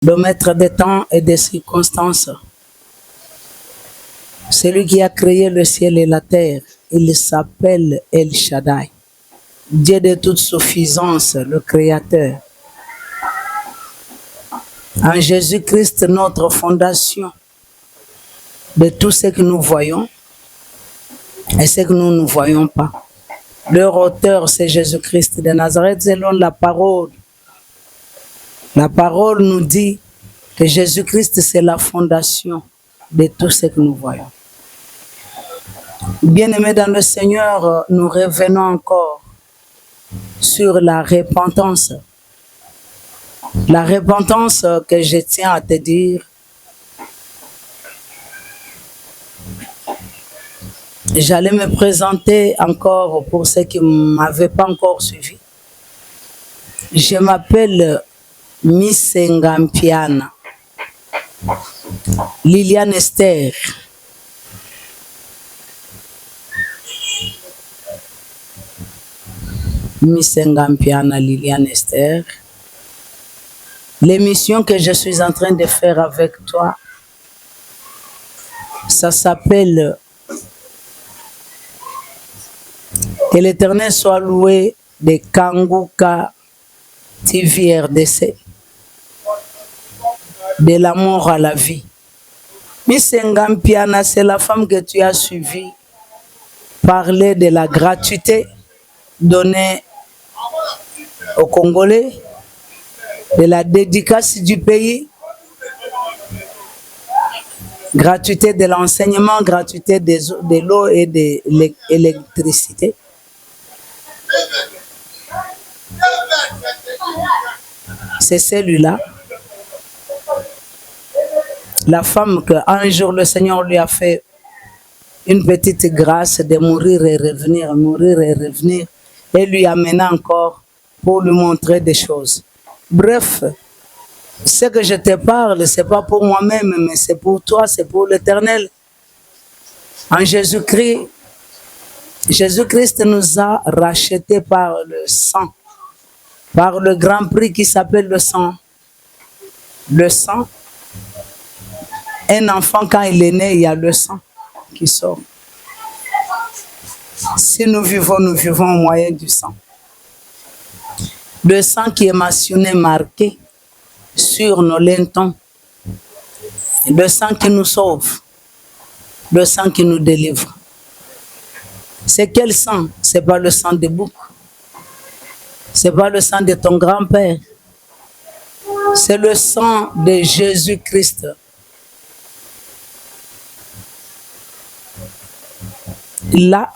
le maître des temps et des circonstances. Celui qui a créé le ciel et la terre, il s'appelle El Shaddai. Dieu de toute suffisance, le Créateur. En Jésus-Christ, notre fondation de tout ce que nous voyons et ce que nous ne voyons pas. Leur auteur, c'est Jésus-Christ de Nazareth, selon la parole. La parole nous dit que Jésus-Christ, c'est la fondation de tout ce que nous voyons. Bien-aimés dans le Seigneur, nous revenons encore sur la repentance. La repentance que je tiens à te dire, j'allais me présenter encore pour ceux qui ne m'avaient pas encore suivi. Je m'appelle Miss Ngampiana, Liliane Esther. Miss Ngampiana, Liliane Esther. L'émission que je suis en train de faire avec toi, ça s'appelle Que l'Éternel soit loué de Kanguka TV RDC. De l'amour à la vie. Miss Ngampiana, c'est la femme que tu as suivie parler de la gratuité donnée aux Congolais, de la dédicace du pays, gratuité de l'enseignement, gratuité de l'eau et de l'électricité. C'est celui-là. La femme qu'un jour le Seigneur lui a fait une petite grâce de mourir et revenir, et lui amener encore pour lui montrer des choses. Bref, ce que je te parle, ce n'est pas pour moi-même, mais c'est pour toi, c'est pour l'Éternel. En Jésus-Christ, Jésus-Christ nous a rachetés par le sang, par le grand prix qui s'appelle le sang. Le sang, un enfant quand il est né, il y a le sang qui sort. Si nous vivons au moyen du sang. Le sang qui est mentionné, marqué sur nos lintons. Le sang qui nous sauve. Le sang qui nous délivre. C'est quel sang? Ce n'est pas le sang de bouc. Ce n'est pas le sang de ton grand-père. C'est le sang de Jésus-Christ. Là,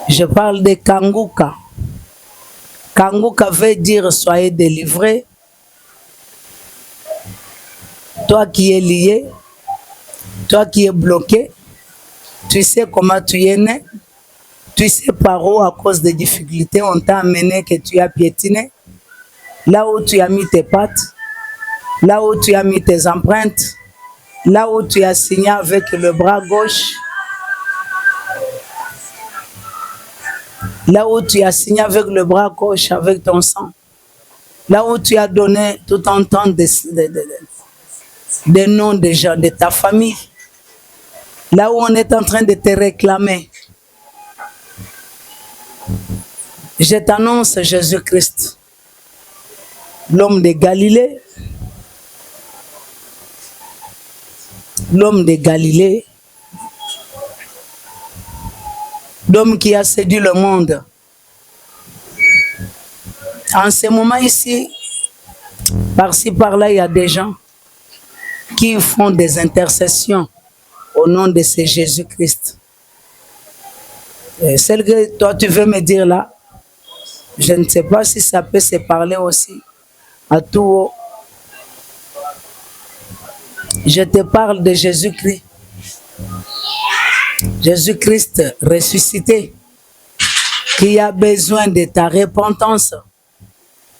je parle de Kanguka. Kanguka veut dire soyez délivrés. Toi qui es lié, toi qui es bloqué, tu sais comment tu es né, tu sais par où à cause des difficultés on t'a amené que tu as piétiné, là où tu as mis tes pattes, là où tu as mis tes empreintes, là où tu as signé avec le bras gauche, là où tu as signé avec le bras gauche, avec ton sang, là où tu as donné tout un temps des noms des gens, de ta famille, là où on est en train de te réclamer. Je t'annonce Jésus-Christ, l'homme de Galilée, l'homme de Galilée, l'homme qui a séduit le monde. En ce moment ici, par-ci par-là, il y a des gens qui font des intercessions au nom de ce Jésus-Christ. Celle que toi tu veux me dire là, je ne sais pas si ça peut se parler aussi à tout haut. Je te parle de Jésus-Christ. Jésus-Christ ressuscité, qui a besoin de ta repentance.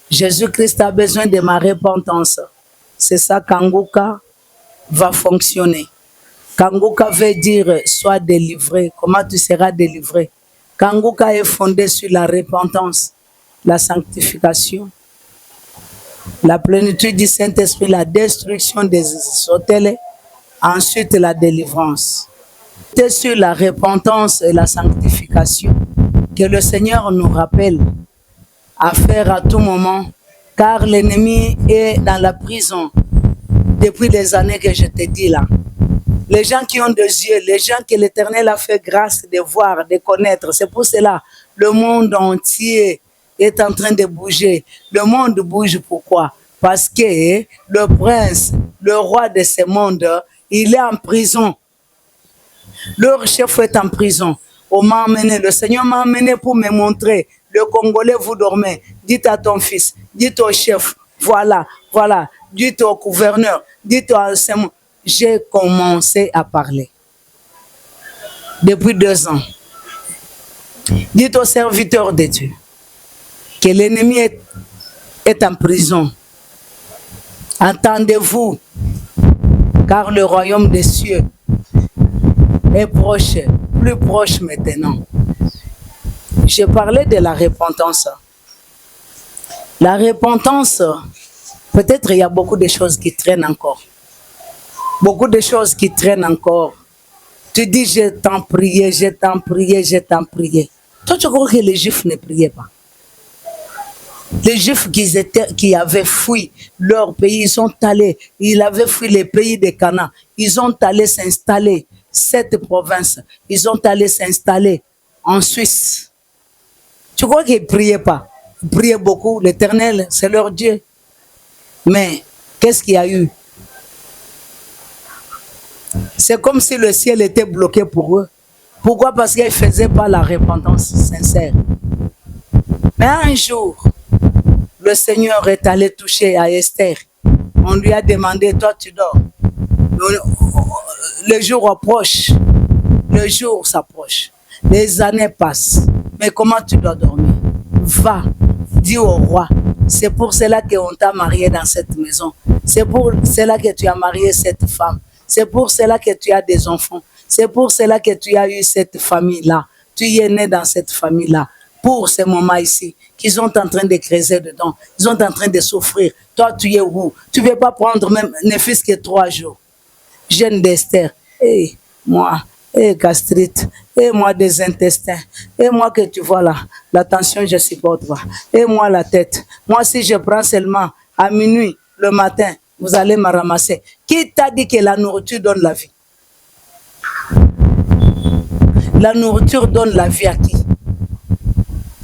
Jésus-Christ a besoin de ma repentance. C'est ça Kanguka va fonctionner. Kanguka veut dire sois délivré. Comment tu seras délivré? Kanguka est fondé sur la repentance, la sanctification, La plénitude du Saint-Esprit, la destruction des hôtels, ensuite la délivrance. C'est sur la repentance et la sanctification que le Seigneur nous rappelle à faire à tout moment, car l'ennemi est dans la prison depuis les années que je te dis là. Les gens qui ont des yeux, les gens que l'Éternel a fait grâce de voir, de connaître, c'est pour cela le monde entier est en train de bouger. Le monde bouge pourquoi? Parce que le prince, le roi de ce monde, il est en prison. Leur chef est en prison. On m'a emmené, le Seigneur m'a emmené pour me montrer. Le Congolais, vous dormez. Dites à ton fils, dites au chef, voilà, voilà. Dites au gouverneur, dites au enseignement. J'ai commencé à parler. Depuis 2 ans. Dites aux serviteurs de Dieu que l'ennemi est en prison. Entendez-vous, car le royaume des cieux est proche, plus proche maintenant. Je parlais de la repentance. La repentance, peut-être il y a beaucoup de choses qui traînent encore. Beaucoup de choses qui traînent encore. Tu dis, je t'en priais, je t'en priais, je t'en priais. Toi, tu crois que les Juifs ne priaient pas? Les Juifs qui avaient fui leur pays, ils avaient fui les pays de Canaan. Ils ont allé s'installer, cette province, ils ont allé s'installer en Suisse. Tu crois qu'ils ne priaient pas? Ils priaient beaucoup, l'Éternel, c'est leur Dieu. Mais qu'est-ce qu'il y a eu? C'est comme si le ciel était bloqué pour eux. Pourquoi? Parce qu'ils ne faisaient pas la repentance sincère. Mais un jour, le Seigneur est allé toucher à Esther. On lui a demandé, toi tu dors. Le jour approche. Le jour s'approche. Les années passent. Mais comment tu dois dormir? Va, dis au roi. C'est pour cela qu'on t'a marié dans cette maison. C'est pour cela que tu as marié cette femme. C'est pour cela que tu as des enfants. C'est pour cela que tu as eu cette famille-là. Tu es né dans cette famille-là. Pour ce moment ici, qu'ils sont en train de creuser dedans. Ils sont en train de souffrir. Toi, tu es où? Tu ne veux pas prendre même ne fût-ce que 3 jours. Jeune d'Esther. Et moi, gastrite. Et moi, des intestins. Et moi, que tu vois là, la tension, je ne supporte pas. Et moi, la tête. Moi, si je prends seulement à minuit, le matin, vous allez me ramasser. Qui t'a dit que la nourriture donne la vie? La nourriture donne la vie à qui?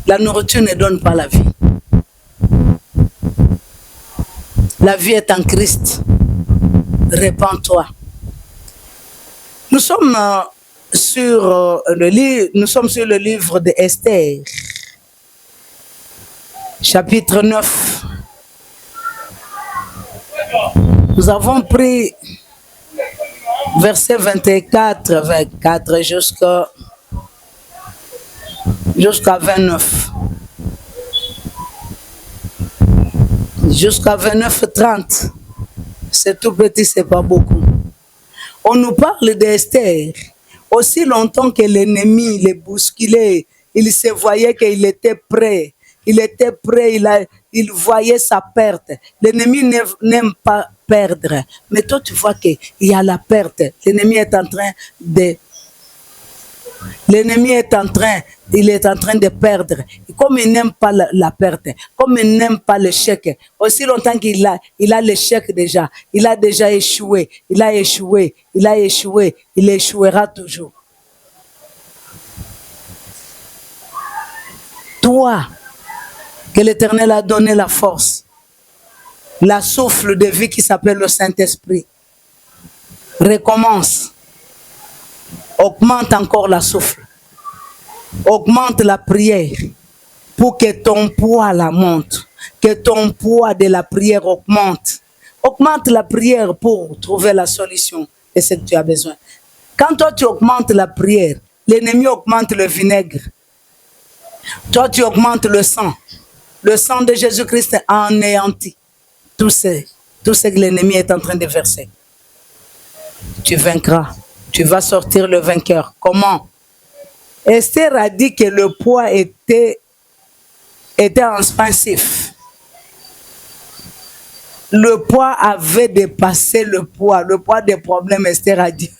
La nourriture ne donne pas la vie. La vie est en Christ. Répands-toi. Nous sommes sur le livre de Esther, chapitre 9. Nous avons pris verset 24 jusqu'à 29. Jusqu'à 29-30. C'est tout petit, c'est pas beaucoup. On nous parle d'Esther. Aussi longtemps que l'ennemi les bousculait, il se voyait qu'il était prêt. Il était prêt, il voyait sa perte. L'ennemi n'aime pas perdre. Mais toi, tu vois qu'il y a la perte. L'ennemi est en train de... L'ennemi est en train de perdre. Et comme il n'aime pas la perte, comme il n'aime pas l'échec, aussi longtemps qu'il a l'échec déjà, il a déjà échoué, il a échoué, il échouera toujours. Toi, que l'Éternel a donné la force, la souffle de vie qui s'appelle le Saint-Esprit, recommence. Augmente encore la souffle. Augmente la prière pour que ton poids la monte. Que ton poids de la prière augmente. Augmente la prière pour trouver la solution de ce que tu as besoin. Quand toi tu augmentes la prière, l'ennemi augmente le vinaigre. Toi tu augmentes le sang. Le sang de Jésus-Christ anéantit tout ce que l'ennemi est en train de verser. Tu vaincras. Tu vas sortir le vainqueur. Comment? Esther a dit que le poids était expansif. Le poids avait dépassé le poids des problèmes. Esther a dit,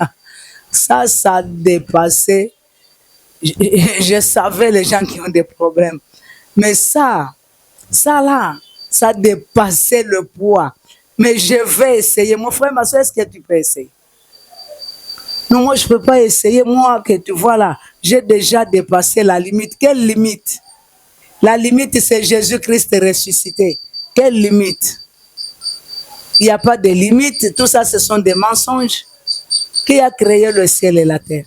ça a dépassé. Je savais les gens qui ont des problèmes. Mais ça là, ça dépassait le poids. Mais je vais essayer. Mon frère, ma soeur, est-ce que tu peux essayer? Non, moi, je ne peux pas essayer. Moi, que tu vois là, j'ai déjà dépassé la limite. Quelle limite? La limite, c'est Jésus-Christ ressuscité. Quelle limite? Il n'y a pas de limite. Tout ça, ce sont des mensonges. Qui a créé le ciel et la terre?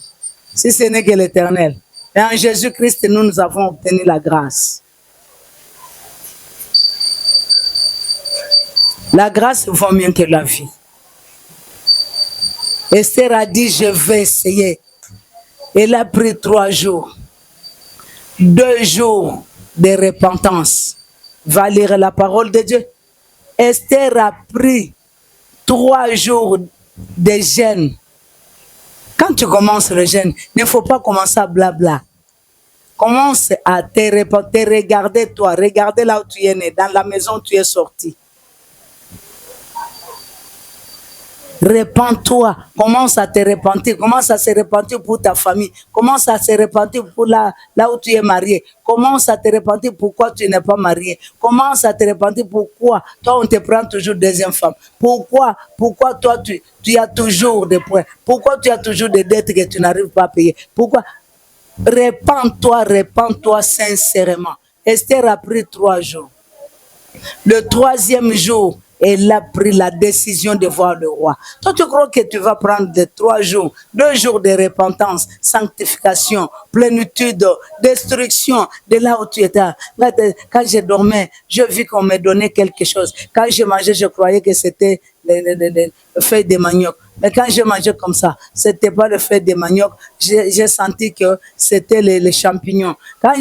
Si ce n'est que l'Éternel. Et en Jésus-Christ, nous avons obtenu la grâce. La grâce vaut mieux que la vie. Esther a dit, je vais essayer. Elle a pris 3 jours. 2 jours de repentance. Va lire la parole de Dieu. Esther a pris 3 jours de jeûne. Quand tu commences le jeûne, il ne faut pas commencer à blabla. Commence à te repentir, regarder toi, regarder là où tu es né, dans la maison où tu es sorti. Repends-toi, commence à te repentir, commence à se repentir pour ta famille, commence à se repentir pour là où tu es marié, commence à te repentir pourquoi tu n'es pas marié, commence à te repentir pourquoi toi on te prend toujours deuxième femme, pourquoi toi tu as toujours des points, pourquoi tu as toujours des dettes que tu n'arrives pas à payer, pourquoi? Repends-toi sincèrement. Esther a pris 3 jours. Le 3e jour, elle a pris la décision de voir le roi. Toi, tu crois que tu vas prendre 3 jours, 2 jours de repentance, sanctification, plénitude, destruction de là où tu étais. Quand je dormais, je vis qu'on me donnait quelque chose. Quand je mangeais, je croyais que c'était les feuilles de manioc. Mais quand je mangeais comme ça, c'était pas le feuille de manioc. J'ai senti que c'était les champignons. Quand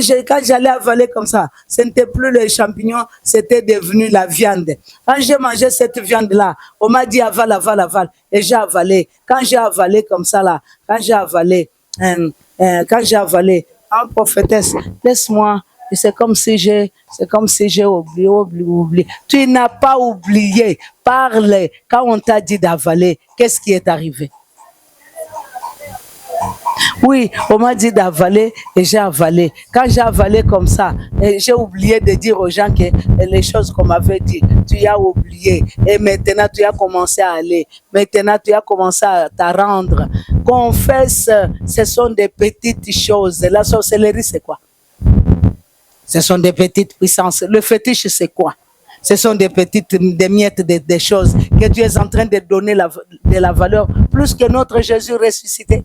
j'allais avaler comme ça, ce n'était plus les champignons, c'était devenu la viande. Quand j'ai mangé cette viande-là, on m'a dit avale, avale, avale. Et j'ai avalé. Quand j'ai avalé comme ça là, quand j'ai avalé, en prophétesse, laisse-moi. C'est comme si j'ai oublié. Tu n'as pas oublié. Parle. Quand on t'a dit d'avaler, qu'est-ce qui est arrivé? Oui, on m'a dit d'avaler et j'ai avalé. Quand j'ai avalé comme ça, j'ai oublié de dire aux gens que les choses qu'on m'avait dit, tu as oublié. Et maintenant, tu as commencé à aller. Maintenant, tu as commencé à te rendre. Confesse, ce sont des petites choses. La sorcellerie, c'est quoi? Ce sont des petites puissances. Le fétiche, c'est quoi? Ce sont des miettes de choses que tu es en train de donner de la valeur plus que notre Jésus ressuscité.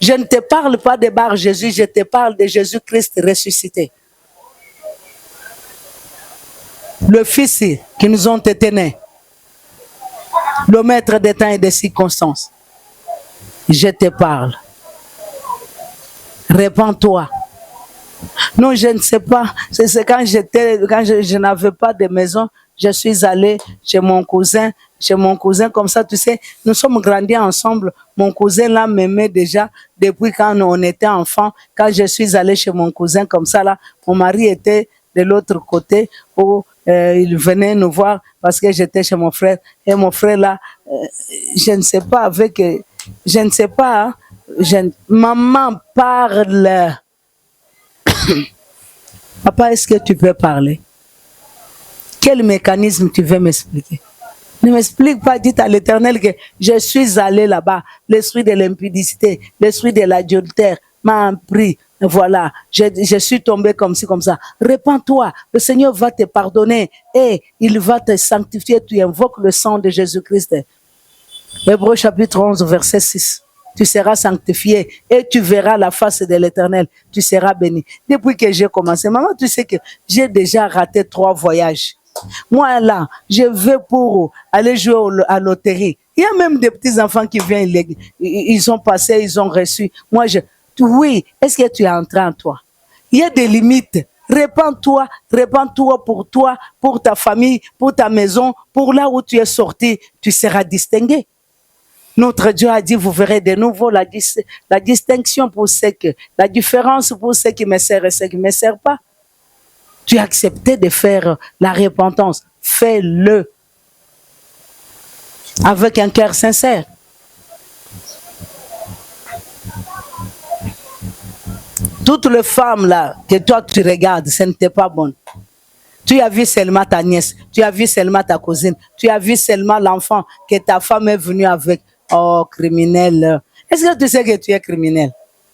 Je ne te parle pas de Bar Jésus, je te parle de Jésus-Christ ressuscité. Le Fils qui nous ont été nés. Le maître des temps et des circonstances. Je te parle. Répands-toi. Non, je ne sais pas. C'est quand je n'avais pas de maison, je suis allée chez mon cousin. Comme ça, tu sais, nous sommes grandis ensemble. Mon cousin là m'aimait déjà depuis quand on était enfant. Quand je suis allée chez mon cousin comme ça là, mon mari était de l'autre côté où il venait nous voir parce que j'étais chez mon frère. Et mon frère là, je ne sais pas hein, maman parle. Papa, est-ce que tu peux parler? Quel mécanisme tu veux m'expliquer? Ne m'explique pas, dites à l'Éternel que je suis allé là-bas. L'esprit de l'impudicité, l'esprit de l'adultère m'a pris. Voilà, je suis tombé comme ci, comme ça. Répands-toi, le Seigneur va te pardonner et il va te sanctifier. Tu invoques le sang de Jésus-Christ. Hébreux chapitre 11, verset 6. Tu seras sanctifié et tu verras la face de l'Éternel. Tu seras béni. Depuis que j'ai commencé, maman, tu sais que j'ai déjà raté 3 voyages. Moi, là, je vais pour aller jouer à la loterie. Il y a même des petits-enfants qui viennent, ils ont passé, ils ont reçu. Moi, oui, est-ce que tu es entré en toi? Il y a des limites. Répands-toi pour ta famille, pour ta maison, pour là où tu es sorti, tu seras distingué. Notre Dieu a dit, vous verrez de nouveau la distinction pour ceux que, la différence pour ceux qui me servent et ceux qui ne me servent pas. Tu as accepté de faire la repentance. Fais-le. avec un cœur sincère. Toutes les femmes là que toi tu regardes, ce n'était pas bon. Tu as vu seulement ta nièce, tu as vu seulement ta cousine, tu as vu seulement l'enfant que ta femme est venue avec. Oh, criminel. Est-ce que tu sais que tu es criminel?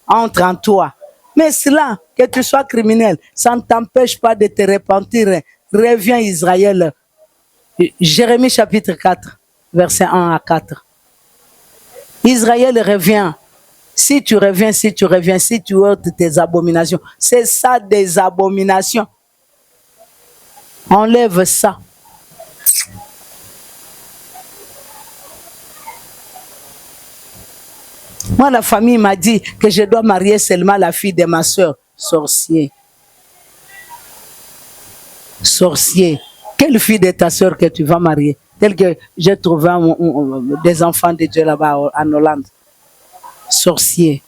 Entre en toi. Mais cela, que tu sois criminel, ça ne t'empêche pas de te repentir. Reviens Israël. Jérémie chapitre 4, verset 1 à 4. Israël revient. Si tu reviens, si tu ôtes tes abominations. C'est ça des abominations. Enlève ça. Moi, la famille m'a dit que je dois marier seulement la fille de ma soeur. Sorcier. Sorcier. Quelle fille de ta soeur que tu vas marier? Telle que j'ai trouvé des enfants de Dieu là-bas en Hollande. Sorcier.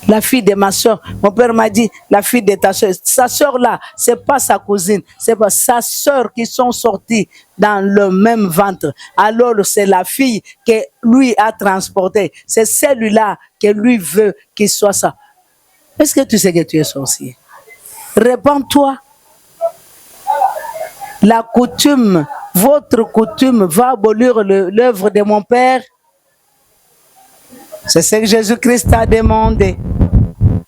La fille de ma soeur, mon père m'a dit, la fille de ta soeur, sa soeur là, c'est pas sa cousine, c'est pas sa soeur qui sont sorties dans le même ventre. Alors c'est la fille que lui a transportée. C'est celui-là que lui veut qu'il soit ça. Est-ce que tu sais que tu es sorcier? Répands-toi. La coutume, votre coutume va abolir l'œuvre de mon père. C'est ce que Jésus-Christ a demandé.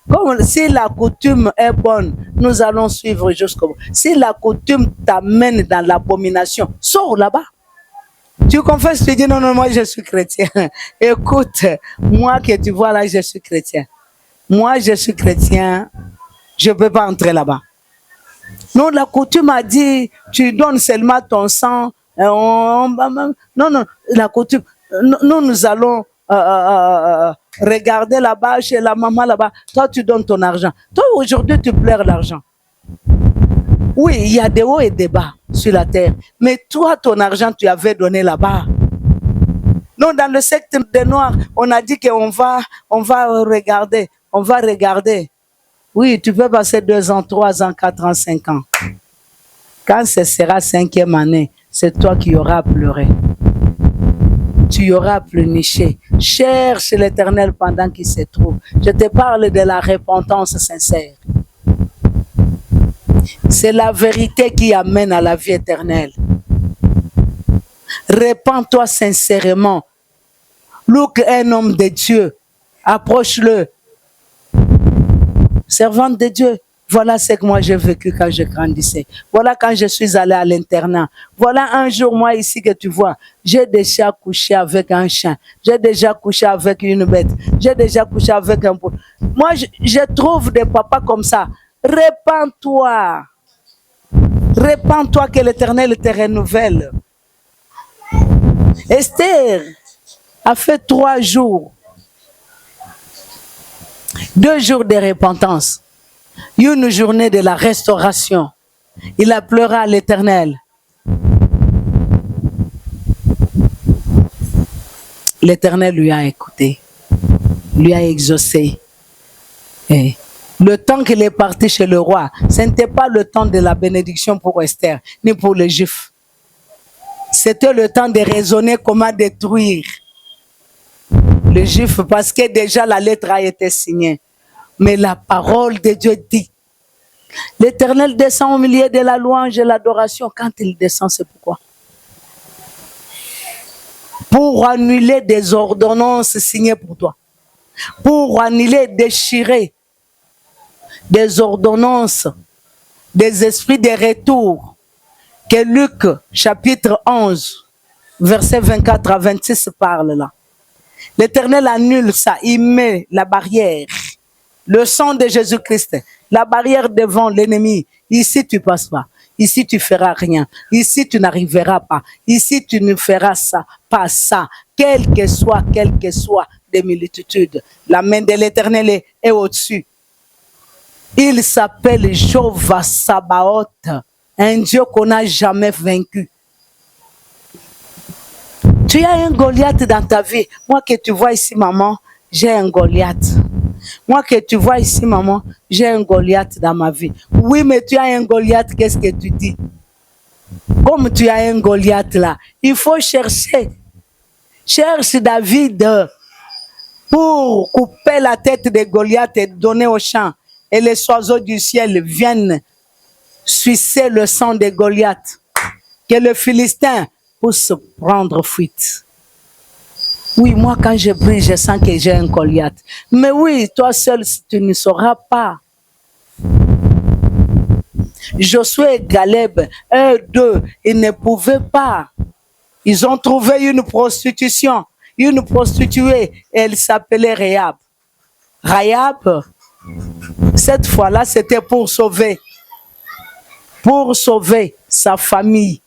Comme si la coutume est bonne, nous allons suivre jusqu'au bout. Si la coutume t'amène dans l'abomination, sors là-bas. Tu confesses, tu dis non, non, moi je suis chrétien. Écoute, moi que tu vois là, je suis chrétien. Moi je suis chrétien, je ne peux pas entrer là-bas. Non, la coutume a dit, tu donnes seulement ton sang. Non, non, la coutume, nous allons regarder là-bas, chez la maman là-bas. Toi, tu donnes ton argent. Toi, aujourd'hui, tu pleures l'argent. Oui, il y a des hauts et des bas sur la terre. Mais toi, ton argent, tu avais donné là-bas. Non, dans le secte des Noirs, on a dit qu'on va regarder. On va regarder. Oui, tu peux passer 2 ans, 3 ans, 4 ans, 5 ans. Quand ce sera 5e année, c'est toi qui auras pleuré. Tu auras pleurniché. Cherche l'Éternel pendant qu'il se trouve. Je te parle de la repentance sincère. C'est la vérité qui amène à la vie éternelle. Repends-toi sincèrement. Luc est un homme de Dieu. Approche-le. Servante de Dieu. Voilà ce que moi j'ai vécu quand je grandissais. Voilà quand je suis allé à l'internat. Voilà un jour, moi ici que tu vois, j'ai déjà couché avec un chien. J'ai déjà couché avec une bête. J'ai déjà couché avec un poule. Moi, je trouve des papas comme ça. Répands-toi. Répands-toi que l'Éternel te renouvelle. Esther a fait 3 jours. 2 jours de repentance. Une journée de la restauration. Il a pleuré à l'Éternel. L'Éternel lui a écouté, lui a exaucé. Et le temps qu'il est parti chez le roi, ce n'était pas le temps de la bénédiction pour Esther, ni pour les Juifs. C'était le temps de raisonner comment détruire les Juifs, parce que déjà la lettre a été signée. Mais la parole de Dieu dit, l'Éternel descend au milieu de la louange et l'adoration. Quand il descend, c'est pourquoi? Pour annuler des ordonnances signées pour toi. Pour annuler, déchirer des ordonnances, des esprits de retour. Que Luc, chapitre 11, versets 24 à 26 parle là. L'Éternel annule ça, il met la barrière. Le sang de Jésus-Christ, la barrière devant l'ennemi. Ici, tu ne passes pas. Ici, tu ne feras rien. Ici, tu n'arriveras pas. Ici, tu ne feras ça, pas ça. Quelle que soit des multitudes. La main de l'Éternel est au-dessus. Il s'appelle Jéhovah Sabaoth, un Dieu qu'on n'a jamais vaincu. Tu as un Goliath dans ta vie. Moi que tu vois ici, maman, j'ai un Goliath. Moi que tu vois ici, maman, j'ai un Goliath dans ma vie. Oui, mais tu as un Goliath, qu'est-ce que tu dis? Comme tu as un Goliath là, il faut chercher. cherche David pour couper la tête de Goliath et donner au champ. Et les oiseaux du ciel viennent sucer le sang de Goliath. Que le Philistin puisse prendre fuite. Oui, moi quand je prie, je sens que j'ai un Goliath. Mais oui, toi seul, tu ne sauras pas. Josué et Caleb, eux deux, ils ne pouvaient pas. Ils ont trouvé une prostitution, une prostituée, elle s'appelait Rahab. Rahab, cette fois-là, c'était pour sauver sa famille,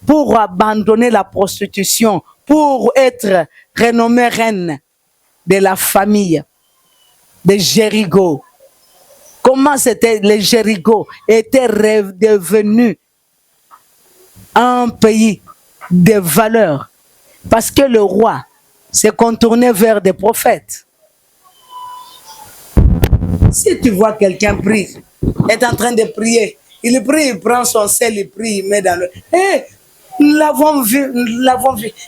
pour abandonner la prostitution, pour être renommée reine de la famille de Jéricho. Comment c'était le Jéricho était redevenu un pays de valeur parce que le roi s'est contourné vers des prophètes. Si tu vois quelqu'un prier, est en train de prier, il prie, il prend son sel, il prie, il met dans le... Hey, nous l'avons vu,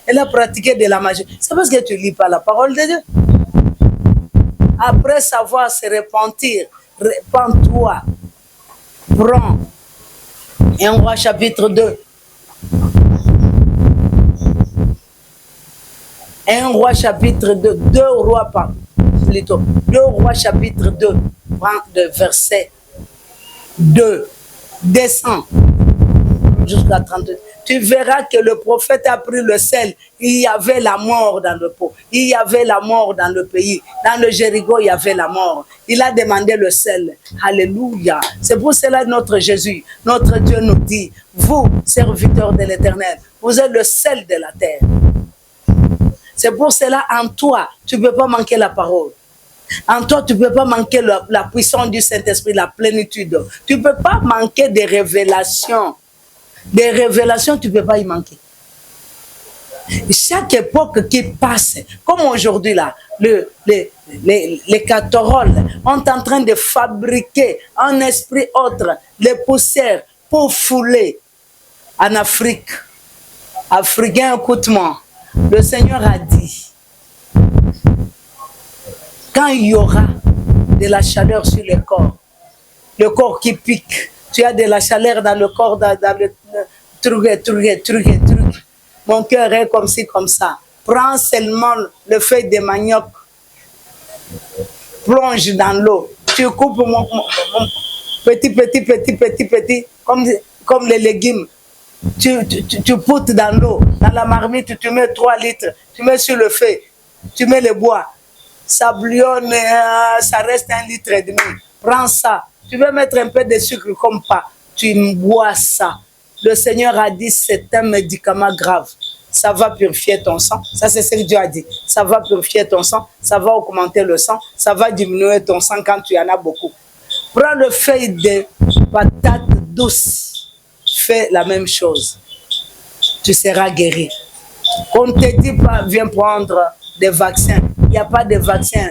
elle a pratiqué de la magie. C'est parce que tu ne lis pas la parole de Dieu. Après savoir se repentir, repens-toi, prends 1 Roi chapitre 2. 1 Roi chapitre 2, 2 Rois plutôt, 2 Rois chapitre 2, de verset 2, descend jusqu'à 32. Tu verras que le prophète a pris le sel, il y avait la mort dans le pot, il y avait la mort dans le pays, dans le Jéricho il y avait la mort. Il a demandé le sel. Alléluia. C'est pour cela notre Jésus, notre Dieu nous dit, vous, serviteurs de l'Éternel, vous êtes le sel de la terre. C'est pour cela, en toi, tu ne peux pas manquer la parole. En toi, tu ne peux pas manquer la puissance du Saint-Esprit, la plénitude. Tu ne peux pas manquer des révélations. Des révélations, tu ne peux pas y manquer. Chaque époque qui passe, comme aujourd'hui, là, les Cathoroles sont en train de fabriquer un esprit autre, les poussières, pour fouler en Afrique. Africain, écoute-moi. Le Seigneur a dit, quand il y aura de la chaleur sur le corps qui pique, tu as de la chaleur dans le corps, dans le truc. Mon cœur est comme ci, comme ça. Prends seulement le feuille de manioc, plonge dans l'eau. Tu coupes mon petit, comme les légumes. Tu poutes dans l'eau, dans la marmite, tu mets 3 litres, tu mets sur le feu, tu mets le bois, ça bouillonne, ça reste 1,5 litre. Prends ça, tu veux mettre un peu de sucre comme pas, tu bois ça. Le Seigneur a dit c'est un médicament grave, ça va purifier ton sang, ça c'est ce que Dieu a dit, ça va purifier ton sang, ça va augmenter le sang, ça va diminuer ton sang quand tu en as beaucoup. Prends le feuille de patate douce. Fais la même chose, tu seras guéri. On ne te dit pas, viens prendre des vaccins. Il n'y a pas de vaccins.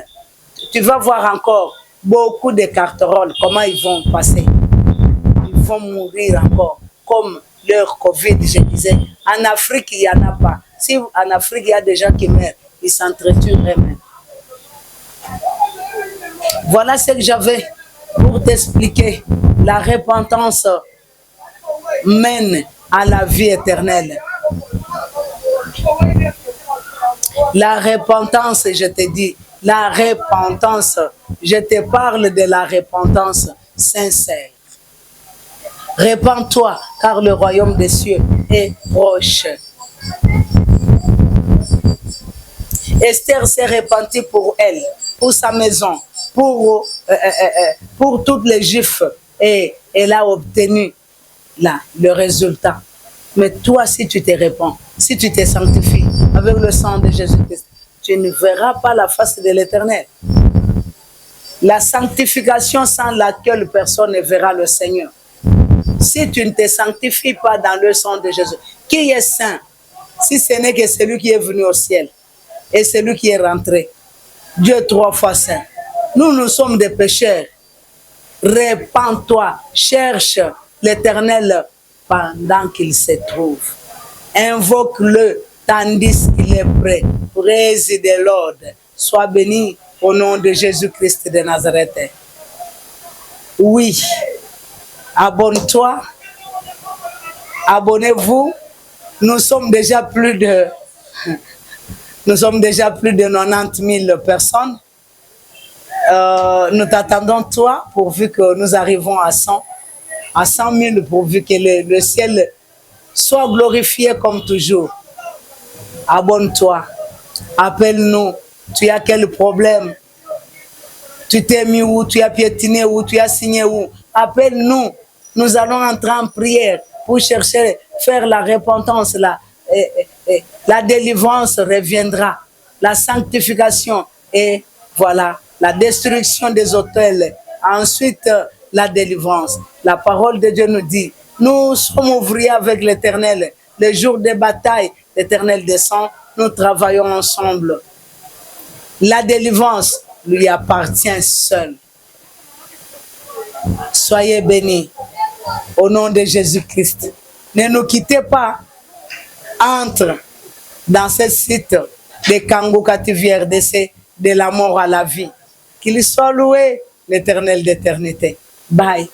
Tu vas voir encore beaucoup de carteroles, comment ils vont passer. Ils vont mourir encore, comme leur Covid, je disais. En Afrique, il n'y en a pas. Si en Afrique, il y a des gens qui meurent, ils s'entretuent eux-mêmes. Voilà ce que j'avais pour t'expliquer. La repentance mène à la vie éternelle. La repentance, je te dis, la repentance, je te parle de la repentance sincère. Repens-toi, car le royaume des cieux est proche. Esther s'est repentie pour elle, pour sa maison, pour tous les Juifs, et elle a obtenu là, le résultat. Mais toi, si tu te répands, si tu te sanctifies avec le sang de Jésus-Christ, tu ne verras pas la face de l'Éternel. La sanctification sans laquelle personne ne verra le Seigneur. Si tu ne te sanctifies pas dans le sang de Jésus, qui est saint? Si ce n'est que celui qui est venu au ciel et celui qui est rentré. Dieu 3 fois saint. Nous sommes des pécheurs. Répands-toi, cherche l'Éternel pendant qu'il se trouve. Invoque-le tandis qu'il est prêt pour résider l'ordre. Sois béni au nom de Jésus-Christ de Nazareth. Oui, abonne-toi, abonnez-vous. Nous sommes déjà plus de 90 000 personnes. Nous t'attendons toi pourvu que nous arrivons à 100 000, pourvu que le ciel soit glorifié comme toujours. Abonne-toi, appelle-nous. Tu as quel problème? Tu t'es mis où? Tu as piétiné où? Tu as signé où? Appelle-nous. Nous allons entrer en prière pour chercher, faire la repentance. La délivrance reviendra. La sanctification et voilà, la destruction des autels. Ensuite, la délivrance. La parole de Dieu nous dit, nous sommes ouvriers avec l'Éternel. Les jours de bataille, l'Éternel descend. Nous travaillons ensemble. La délivrance lui appartient seul. Soyez bénis au nom de Jésus-Christ. Ne nous quittez pas. Entre dans ce site de Kango Kativi RDC, de la mort à la vie. Qu'il soit loué, l'Éternel d'éternité. Bye.